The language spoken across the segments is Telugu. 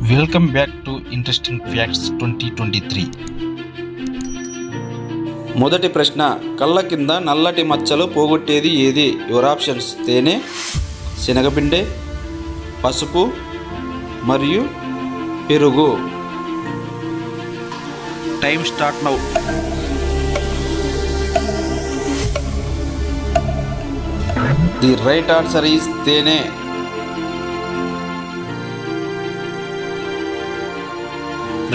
Welcome back to interesting facts 2023. మొదటి ప్రశ్న, కళ్ళ కింద నల్లటి మచ్చలు పోగొట్టేది ఏది? యువర్ ఆప్షన్స్: తేనె, శనగపిండి, పసుపు మరియు పెరుగు. Time start now. The right answer is తేనె.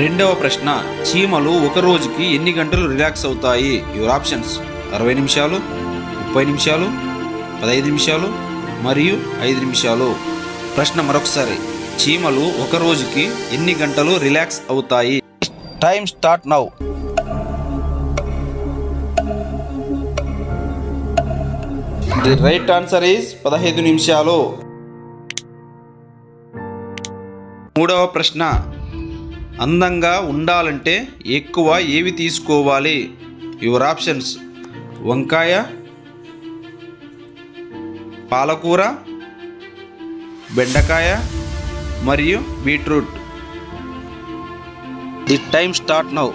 రెండవ ప్రశ్న, చీమలు ఒక రోజుకి ఎన్ని గంటలు రిలాక్స్ అవుతాయి? యువర్ ఆప్షన్స్: 60 నిమిషాలు, 30 నిమిషాలు, 15 నిమిషాలు మరియు 5 నిమిషాలు. ప్రశ్న మరొకసారి, చీమలు ఒక రోజుకి ఎన్ని గంటలు రిలాక్స్ అవుతాయి? Time start now. The right answer is 15 నిమిషాలు. మూడవ ప్రశ్న, అందంగా ఉండాలంటే ఎక్కువ ఏవి తీసుకోవాలి? యువర్ ఆప్షన్స్: వంకాయ, పాలకూర, బెండకాయ మరియు beetroot. The time start now.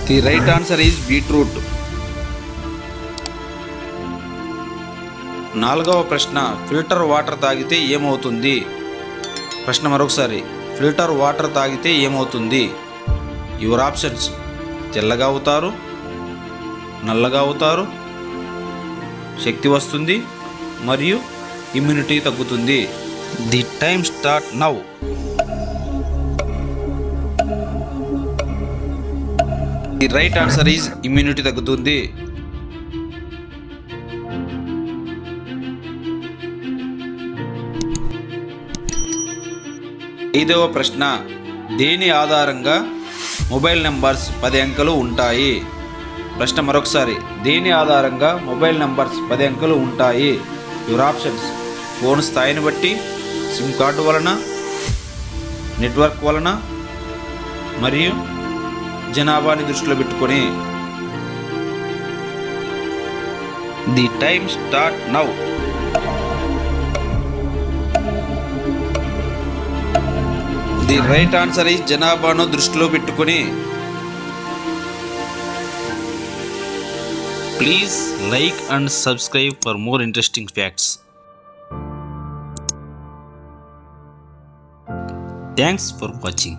The right answer is beetroot. నాలుగవ ప్రశ్న, ఫిల్టర్ వాటర్ తాగితే ఏమవుతుంది? ప్రశ్న మరొకసారి, ఫిల్టర్ వాటర్ తాగితే ఏమవుతుంది? యువర్ ఆప్షన్స్: తెల్లగా అవుతారు, నల్లగా అవుతారు, శక్తి వస్తుంది మరియు ఇమ్యూనిటీ తగ్గుతుంది. The time start now. The right answer is immunity తగ్గుతుంది. ఐదవ ప్రశ్న, దేని ఆధారంగా మొబైల్ నెంబర్స్ 10 అంకెలు ఉంటాయి? ప్రశ్న మరొకసారి, దేని ఆధారంగా మొబైల్ నెంబర్స్ 10 అంకెలు ఉంటాయి? యువర్ ఆప్షన్స్: ఫోన్ స్థాయిని బట్టి, సిమ్ కార్డు వలన, నెట్వర్క్ వలన మరియు జనాభాని దృష్టిలో పెట్టుకొని. The time start now. The right answer is జనాభాను దృష్టిలో పెట్టుకొని. Please like and subscribe for more interesting facts. Thanks for watching.